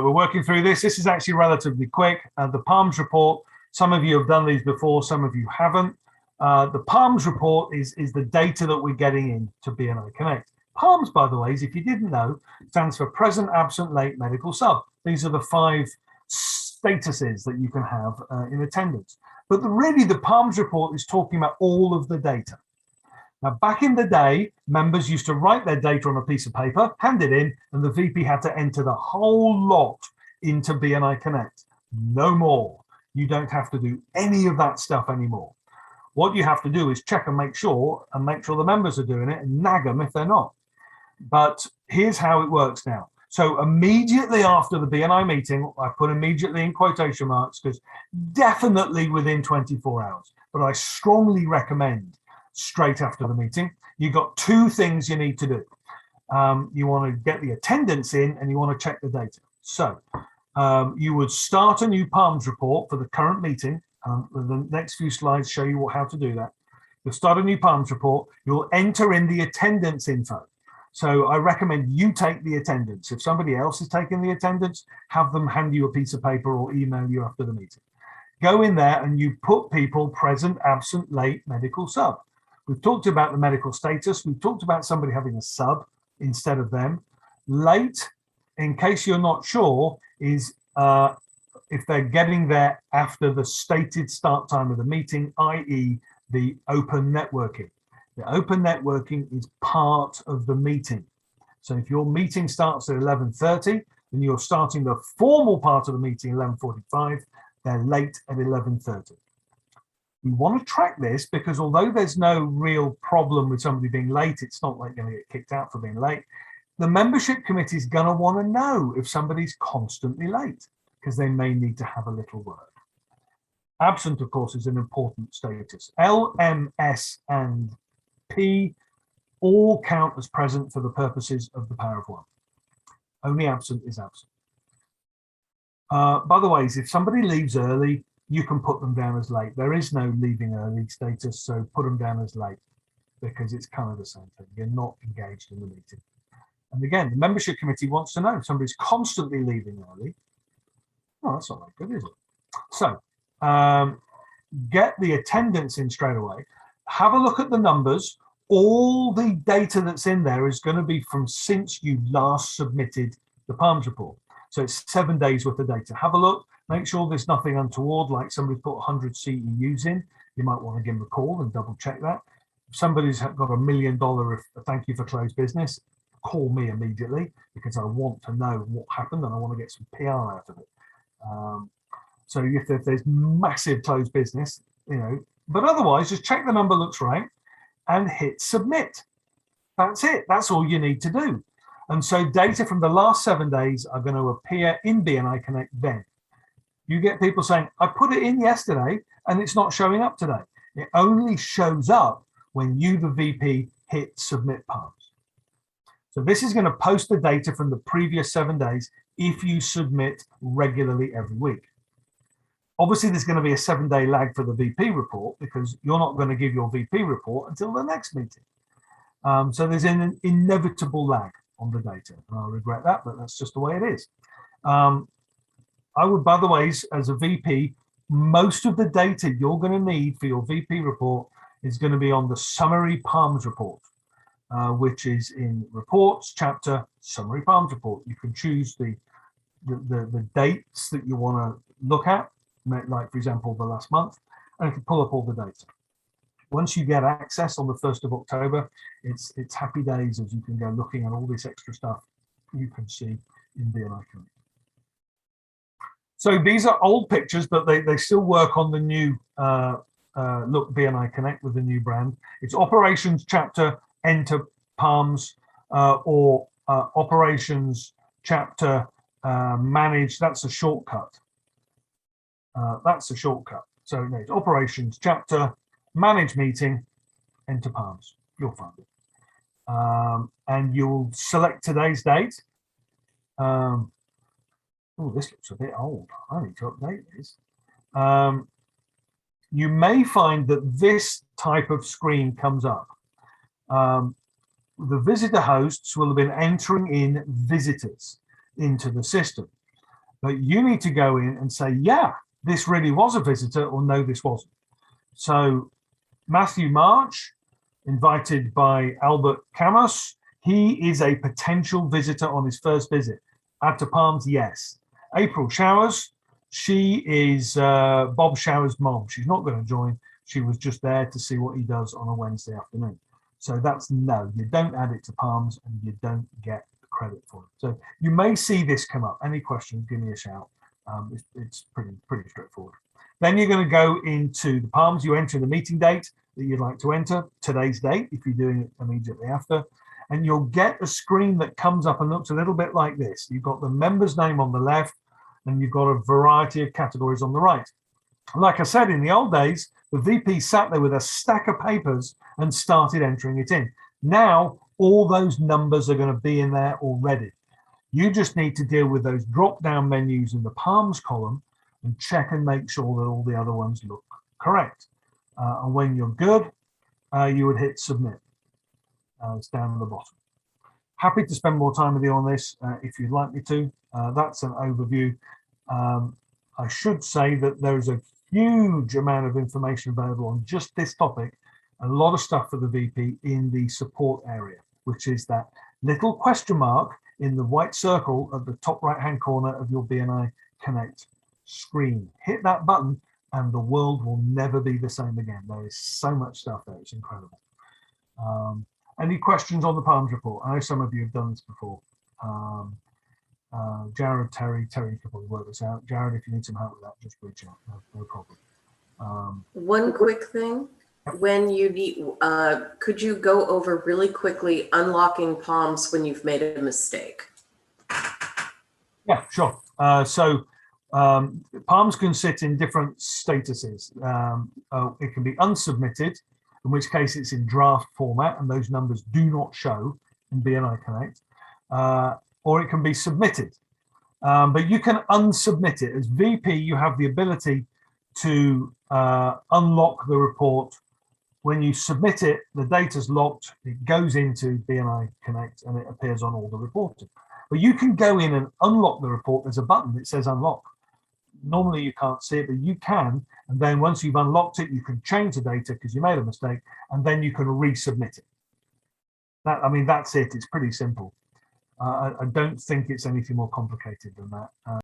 we're working through this. This is actually relatively quick. The Palms report, some of you have done these before, some of you haven't. The Palms report is the data that we're getting in to BNI Connect. Palms, by the way, if you didn't know, stands for present, absent, late, medical, sub. These are the 5 statuses that you can have in attendance. But really, the Palms report is talking about all of the data. Now, back in the day, members used to write their data on a piece of paper, hand it in, and the VP had to enter the whole lot into BNI Connect. No more. You don't have to do any of that stuff anymore. What you have to do is check and make sure the members are doing it and nag them if they're not. But here's how it works now. So immediately after the BNI meeting, I put immediately in quotation marks because definitely within 24 hours, but I strongly recommend straight after the meeting. You've got 2 things you need to do. You want to get the attendance in and you want to check the data. So you would start a new Palms report for the current meeting. The next few slides show you how to do that. You'll start a new Palms report. You'll enter in the attendance info. So I recommend you take the attendance. If somebody else is taking the attendance, have them hand you a piece of paper or email you after the meeting. Go in there and you put people present, absent, late, medical, sub. We've talked about the medical status. We've talked about somebody having a sub instead of them. Late, in case you're not sure, is if they're getting there after the stated start time of the meeting, i.e. the open networking. The open networking is part of the meeting. So if your meeting starts at 11:30 and you're starting the formal part of the meeting at 11:45, they're late at 11:30. We want to track this because although there's no real problem with somebody being late, it's not like going to get kicked out for being late. The membership committee is going to want to know if somebody's constantly late because they may need to have a little word. Absent, of course, is an important status. L, M, S, and P all count as present for the purposes of the power of 1. Only absent is absent. By the way, if somebody leaves early, you can put them down as late. There is no leaving early status, so put them down as late because it's kind of the same thing. You're not engaged in the meeting. And again, the membership committee wants to know if somebody's constantly leaving early. Oh, that's not very good, is it? So get the attendance in straight away. Have a look at the numbers. All the data that's in there is going to be from since you last submitted the Palms report. So it's 7 days worth of data. Have a look. Make sure there's nothing untoward, like somebody put 100 CEUs in. You might want to give them a call and double check that. If somebody's got $1 million thank you for closed business, call me immediately because I want to know what happened and I want to get some PR out of it. So if there's massive closed business, but otherwise just check the number looks right and hit submit. That's it. That's all you need to do. And so data from the last 7 days are going to appear in BNI Connect then. You get people saying, I put it in yesterday and it's not showing up today. It only shows up when you, the VP, hit submit Palms. So this is going to post the data from the previous 7 days if you submit regularly every week. Obviously, there's going to be a 7-day lag for the VP report because you're not going to give your VP report until the next meeting. So there's an inevitable lag on the data. And I regret that, but that's just the way it is. I would, by the way, as a VP, most of the data you're going to need for your VP report is going to be on the summary Palms report, which is in reports, chapter, summary Palms report. You can choose the dates that you want to look at, like, for example, the last month, and it can pull up all the data. Once you get access on the 1st of October, it's happy days as you can go looking at all this extra stuff you can see in BNI Connect. So these are old pictures, but they still work on the new look BNI Connect with the new brand. It's operations chapter, enter Palms, or operations chapter, manage. That's a shortcut. That's a shortcut. So it's operations chapter, manage meeting, enter Palms. You'll find it. And you'll select today's date. Oh, this looks a bit old. I need to update this. You may find that this type of screen comes up. The visitor hosts will have been entering in visitors into the system. But you need to go in and say, yeah, this really was a visitor, or no, this wasn't. So Matthew March, invited by Albert Camus, he is a potential visitor on his first visit. Add to Palms, yes. April Showers, she is Bob Showers' mom. She's not going to join. She was just there to see what he does on a Wednesday afternoon. So that's no, you don't add it to Palms and you don't get the credit for it. So you may see this come up. Any questions, give me a shout. It's pretty straightforward. Then you're going to go into the Palms. You enter the meeting date that you'd like to enter, today's date, if you're doing it immediately after. And you'll get a screen that comes up and looks a little bit like this. You've got the member's name on the left, and you've got a variety of categories on the right. Like I said, in the old days, the VP sat there with a stack of papers and started entering it in. Now, all those numbers are going to be in there already. You just need to deal with those drop-down menus in the Palms column and check and make sure that all the other ones look correct. And when you're good, you would hit submit. It's down at the bottom. Happy to spend more time with you on this if you'd like me to. That's an overview. I should say that there's a huge amount of information available on just this topic. A lot of stuff for the VP in the support area, which is that little question mark in the white circle at the top right-hand corner of your BNI Connect screen. Hit that button and the world will never be the same again. There is so much stuff there, it's incredible. Any questions on the Palms report? I know some of you have done this before. Jared, Terry could probably work this out. Jared, if you need some help with that, just reach out, no problem. One quick thing, when you need, could you go over really quickly unlocking Palms when you've made a mistake? Yeah, sure. Palms can sit in different statuses. It can be unsubmitted, in which case it's in draft format and those numbers do not show in BNI Connect, or it can be submitted. But you can unsubmit it. As VP, you have the ability to unlock the report. When you submit it, the data's locked, it goes into BNI Connect and it appears on all the reporting. But you can go in and unlock the report. There's a button that says unlock. Normally you can't see it, but you can. And then once you've unlocked it, you can change the data because you made a mistake, and then you can resubmit it. That's it. It's pretty simple. I don't think it's anything more complicated than that.